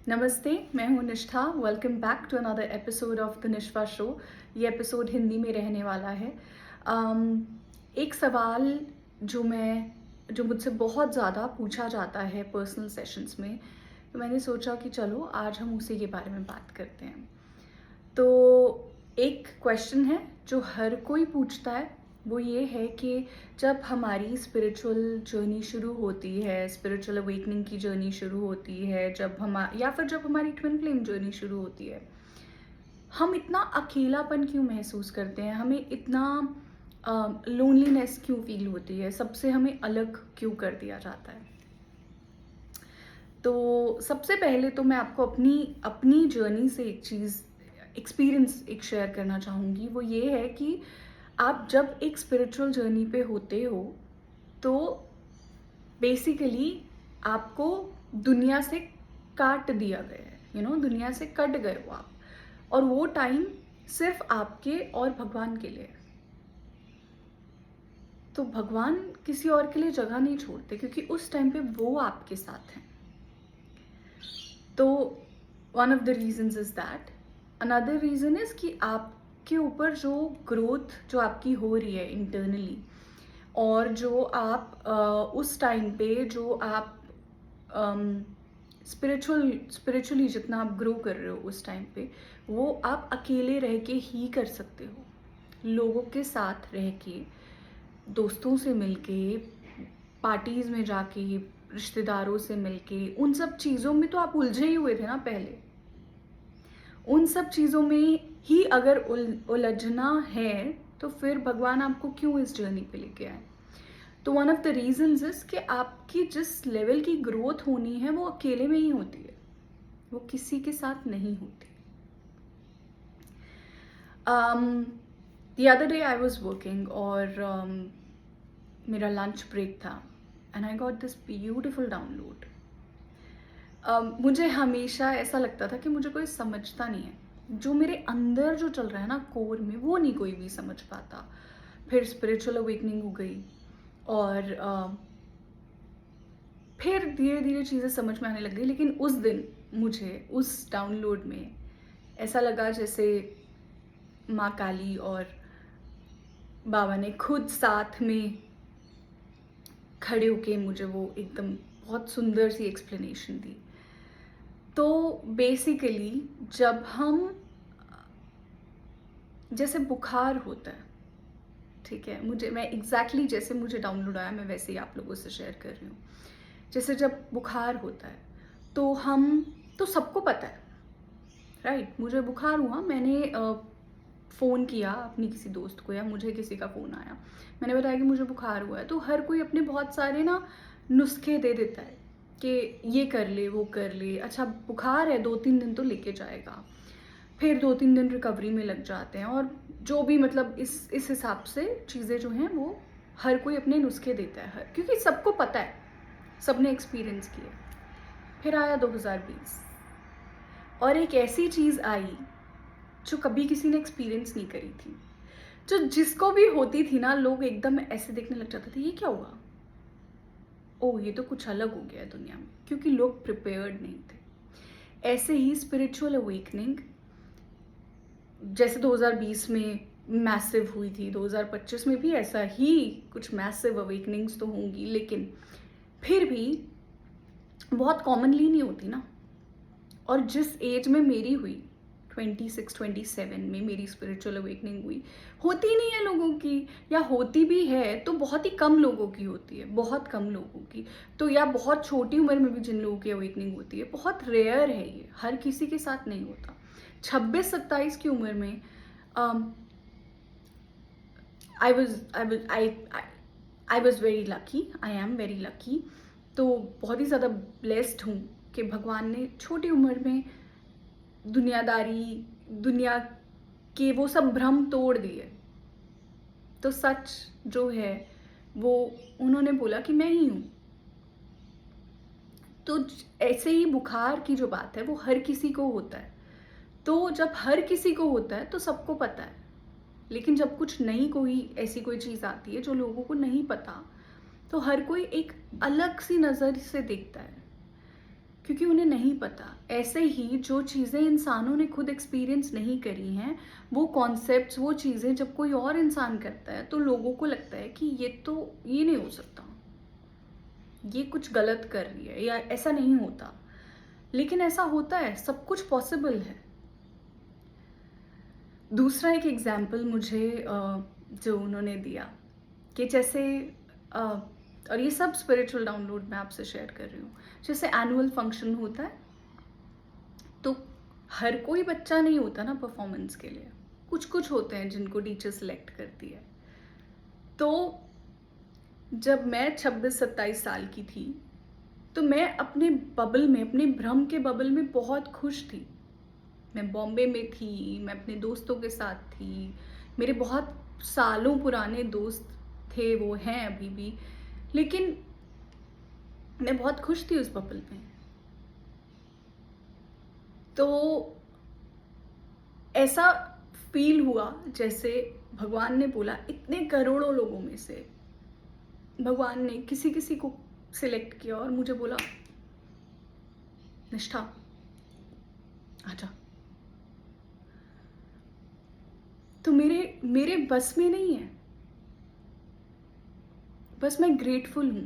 नमस्ते, मैं हूँ Nishtha. Welcome back to another episode of the Nishtha show. ये एपिसोड हिंदी में रहने वाला है। एक सवाल जो मुझसे बहुत ज़्यादा पूछा जाता है पर्सनल सेशंस में, तो मैंने सोचा कि चलो आज हम उसी के बारे में बात करते हैं। तो एक क्वेश्चन है जो हर कोई पूछता है, वो ये है कि जब हमारी स्पिरिचुअल जर्नी शुरू होती है, स्पिरिचुअल अवेकनिंग की जर्नी शुरू होती है, या फिर जब हमारी ट्विन फ्लेम जर्नी शुरू होती है, हम इतना अकेलापन क्यों महसूस करते हैं, हमें इतना लोनलीनेस क्यों फील होती है, सबसे हमें अलग क्यों कर दिया जाता है। तो सबसे पहले तो मैं आपको अपनी अपनी जर्नी से एक चीज़ एक्सपीरियंस एक शेयर करना चाहूँगी। वो ये है कि आप जब एक स्पिरिचुअल जर्नी पे होते हो तो बेसिकली आपको दुनिया से काट दिया गया है, दुनिया से कट गए हो आप, और वो टाइम सिर्फ आपके और भगवान के लिए है। तो भगवान किसी और के लिए जगह नहीं छोड़ते, क्योंकि उस टाइम पे वो आपके साथ हैं। तो one of the reasons is that. Another reason is कि आपके ऊपर जो ग्रोथ जो आपकी हो रही है इंटरनली, और जो आप उस टाइम पे जो आप स्पिरिचुअली जितना आप ग्रो कर रहे हो उस टाइम पे, वो आप अकेले रह के ही कर सकते हो। लोगों के साथ रह के, दोस्तों से मिलके, पार्टीज में जाके, रिश्तेदारों से मिलके, उन सब चीज़ों में तो आप उलझे ही हुए थे ना पहले। उन सब चीज़ों में ही अगर उलझना है तो फिर भगवान आपको क्यों इस जर्नी पे लेके आए। तो one of the reasons is कि आपकी जिस लेवल की ग्रोथ होनी है वो अकेले में ही होती है, वो किसी के साथ नहीं होती। The other day I was working और मेरा लंच ब्रेक था, and I got this beautiful download. मुझे हमेशा ऐसा लगता था कि मुझे कोई समझता नहीं है, जो मेरे अंदर जो चल रहा है ना कोर में, वो नहीं कोई भी समझ पाता। फिर स्पिरिचुअल अवेकनिंग हो गई, और फिर धीरे धीरे चीज़ें समझ में आने लग गई। लेकिन उस दिन मुझे उस डाउनलोड में ऐसा लगा जैसे माँ काली और बाबा ने खुद साथ में खड़े होके मुझे वो एकदम बहुत सुंदर सी एक्सप्लेनेशन दी। तो बेसिकली जब हम, जैसे बुखार होता है, ठीक है, मैं एग्जैक्टली जैसे मुझे डाउनलोड आया मैं वैसे ही आप लोगों से शेयर कर रही हूँ। जैसे जब बुखार होता है तो सबको पता है, राइट। मुझे बुखार हुआ, मैंने फ़ोन किया अपनी किसी दोस्त को, या मुझे किसी का फ़ोन आया, मैंने बताया कि मुझे बुखार हुआ है, तो हर कोई अपने बहुत सारे ना नुस्खे दे देता है कि ये कर ले, वो कर ले, अच्छा बुखार है 2-3 दिन तो लेके जाएगा, फिर 2-3 दिन रिकवरी में लग जाते हैं, और जो भी मतलब इस हिसाब से चीज़ें जो हैं वो हर कोई अपने नुस्खे देता है, क्योंकि सबको पता है, सबने एक्सपीरियंस किया। फिर आया 2020, और एक ऐसी चीज़ आई जो कभी किसी ने एक्सपीरियंस नहीं करी थी, जो जिसको भी होती थी ना, लोग एकदम ऐसे देखने लग जाते थे, ये क्या हुआ, ओह ये तो कुछ अलग हो गया है दुनिया में, क्योंकि लोग प्रिपेयर्ड नहीं थे। ऐसे ही स्पिरिचुअल अवेकनिंग जैसे 2020 में मैसिव हुई थी, 2025 में भी ऐसा ही कुछ मैसिव अवेकनिंग्स तो होंगी, लेकिन फिर भी बहुत कॉमनली नहीं होती ना। और जिस एज में मेरी हुई, 26-27 में मेरी स्पिरिचुअल अवेकनिंग हुई, होती नहीं है लोगों की, या होती भी है तो बहुत ही कम लोगों की होती है, बहुत कम लोगों की। तो या बहुत छोटी उम्र में भी जिन लोगों की अवेकनिंग होती है, बहुत रेयर है, ये हर किसी के साथ नहीं होता। 26-27 की उम्र में I was very lucky, I am very lucky. तो बहुत ही ज़्यादा ब्लेस्ड हूँ कि भगवान ने छोटी उम्र में दुनिया के वो सब भ्रम तोड़ दिए। तो सच जो है वो उन्होंने बोला कि मैं ही हूँ। तो ऐसे ही बुखार की जो बात है वो हर किसी को होता है। तो जब हर किसी को होता है तो सबको पता है, लेकिन जब कुछ नई कोई ऐसी कोई चीज़ आती है जो लोगों को नहीं पता, तो हर कोई एक अलग सी नज़र से देखता है। क्योंकि उन्हें नहीं पता। ऐसे ही जो चीज़ें इंसानों ने खुद एक्सपीरियंस नहीं करी हैं, वो कॉन्सेप्ट्स, वो चीज़ें जब कोई और इंसान करता है तो लोगों को लगता है कि ये नहीं हो सकता, ये कुछ गलत कर रही है, या ऐसा नहीं होता। लेकिन ऐसा होता है, सब कुछ पॉसिबल है। दूसरा एक एग्जाम्पल मुझे जो उन्होंने दिया कि जैसे और ये सब स्पिरिचुअल डाउनलोड मैं आपसे शेयर कर रही हूँ। जैसे एनुअल फंक्शन होता है, तो हर कोई बच्चा नहीं होता ना परफॉर्मेंस के लिए, कुछ कुछ होते हैं जिनको टीचर सिलेक्ट करती है। तो जब मैं 26-27 साल की थी, तो मैं अपने बबल में, अपने भ्रम के बबल में बहुत खुश थी। मैं बॉम्बे में थी, मैं अपने दोस्तों के साथ थी, मेरे बहुत सालों पुराने दोस्त थे, वो हैं अभी भी, लेकिन मैं बहुत खुश थी उस बबल में। तो ऐसा फील हुआ जैसे भगवान ने बोला, इतने करोड़ों लोगों में से भगवान ने किसी किसी को सिलेक्ट किया और मुझे बोला, निष्ठा आजा। तो मेरे मेरे बस में नहीं है, बस मैं ग्रेटफुल हूँ।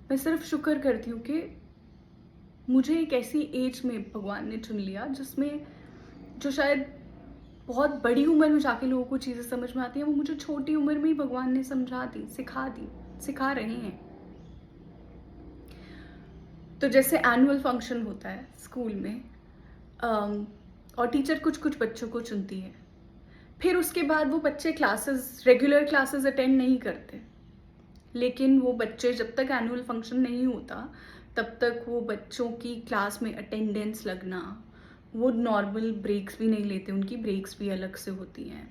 मैं सिर्फ शुक्र करती हूँ कि मुझे एक ऐसी एज में भगवान ने चुन लिया जिसमें, जो शायद बहुत बड़ी उम्र में जाके लोगों को चीज़ें समझ में आती हैं, वो मुझे छोटी उम्र में ही भगवान ने समझा दी, सिखा रहे हैं। तो जैसे एनुअल फंक्शन होता है स्कूल में, और टीचर कुछ कुछ बच्चों को चुनती है, फिर उसके बाद वो बच्चे रेगुलर क्लासेस अटेंड नहीं करते, लेकिन वो बच्चे जब तक एनुअल फंक्शन नहीं होता तब तक वो बच्चों की क्लास में अटेंडेंस लगना, वो नॉर्मल ब्रेक्स भी नहीं लेते, उनकी ब्रेक्स भी अलग से होती हैं।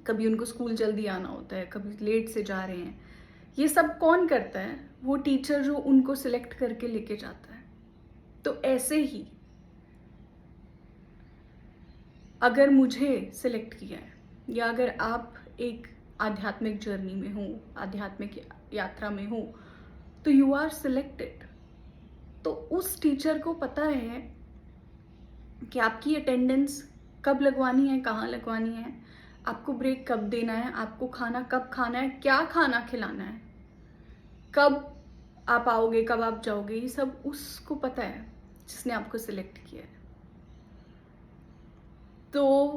कभी उनको स्कूल जल्दी आना होता है, कभी लेट से जा रहे हैं। ये सब कौन करता है? वो टीचर जो उनको सिलेक्ट करके लेके जाता है। तो ऐसे ही अगर मुझे सिलेक्ट किया है, या अगर आप एक आध्यात्मिक जर्नी में हो, आध्यात्मिक यात्रा में हो, तो यू आर सिलेक्टेड। तो उस टीचर को पता है कि आपकी अटेंडेंस कब लगवानी है, कहाँ लगवानी है, आपको ब्रेक कब देना है, आपको खाना कब खाना है, क्या खाना खिलाना है, कब आप आओगे, कब आप जाओगे, ये सब उसको पता है जिसने आपको सिलेक्ट किया है। तो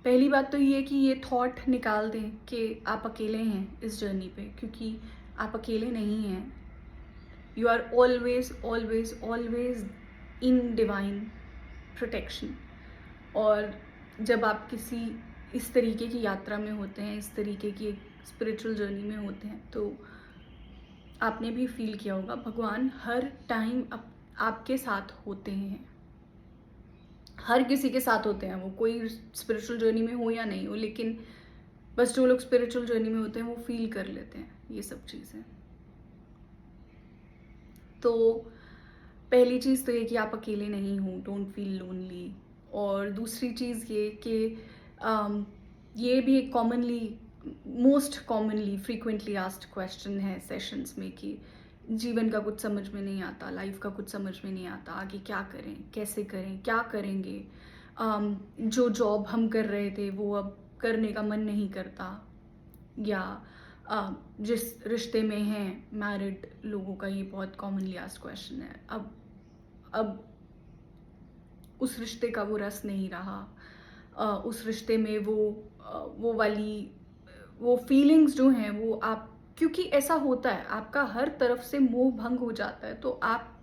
पहली बात तो ये कि ये थॉट निकाल दें कि आप अकेले हैं इस जर्नी पे, क्योंकि आप अकेले नहीं हैं। You are always always always in divine protection. और जब आप किसी इस तरीके की यात्रा में होते हैं, इस तरीके की एक स्पिरिचुअल जर्नी में होते हैं, तो आपने भी फील किया होगा भगवान हर टाइम आपके साथ होते हैं। हर किसी के साथ होते हैं, वो कोई स्पिरिचुअल जर्नी में हो या नहीं हो, लेकिन बस जो लोग स्पिरिचुअल जर्नी में होते हैं वो फील कर लेते हैं ये सब चीज़ें। तो पहली चीज़ तो ये कि आप अकेले नहीं हो, डोंट फील लोनली। और दूसरी चीज़ ये कि ये भी एक most commonly frequently asked question है सेशंस में कि जीवन का कुछ समझ में नहीं आता, लाइफ का कुछ समझ में नहीं आता, आगे क्या करें, कैसे करें, क्या करेंगे, जो जॉब हम कर रहे थे वो अब करने का मन नहीं करता, या जिस रिश्ते में हैं मैरिड लोगों का ये बहुत कॉमनली आस्क्ड क्वेश्चन है, अब उस रिश्ते का वो रस नहीं रहा, उस रिश्ते में वो फीलिंग्स जो हैं वो आप, क्योंकि ऐसा होता है आपका हर तरफ से मोह भंग हो जाता है, तो आप,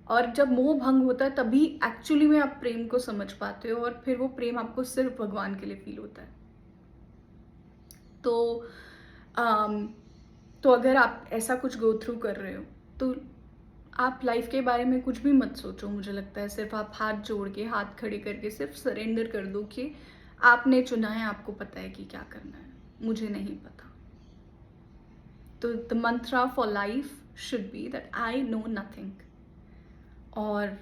और जब मोह भंग होता है तभी एक्चुअली में आप प्रेम को समझ पाते हो, और फिर वो प्रेम आपको सिर्फ भगवान के लिए फील होता है। तो अगर आप ऐसा कुछ गो थ्रू कर रहे हो, तो आप लाइफ के बारे में कुछ भी मत सोचो। मुझे लगता है सिर्फ आप हाथ जोड़ के, हाथ खड़े करके सिर्फ सरेंडर कर दो कि आपने चुना है, आपको पता है कि क्या करना है, मुझे नहीं पता। तो the Mantra for life should be that I know nothing. और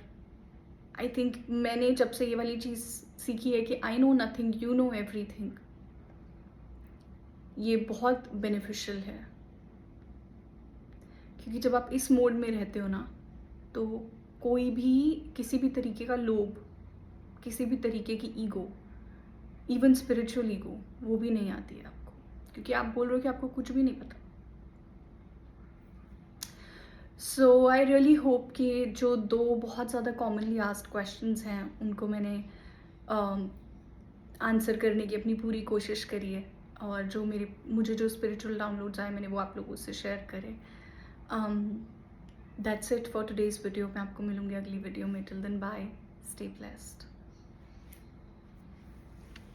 आई थिंक मैंने जब से ये वाली चीज़ सीखी है कि I know nothing, you know everything, ये बहुत बेनिफिशियल है। क्योंकि जब आप इस मोड में रहते हो ना, तो कोई भी किसी भी तरीके का लोभ, किसी भी तरीके की ईगो, इवन स्पिरिचुअल ईगो, वो भी नहीं आती है आपको, क्योंकि आप बोल रहे हो कि आपको कुछ भी नहीं पता। सो आई रियली होप कि जो 2 बहुत ज़्यादा कॉमनली आस्क्ड क्वेश्चंस हैं, उनको मैंने आंसर करने की अपनी पूरी कोशिश करी है, और जो मुझे जो स्पिरिचुअल डाउनलोड्स आए, मैंने वो आप लोगों से शेयर करे। That's it for today's video. मैं आपको मिलूँगी अगली वीडियो में। Till then bye, stay blessed.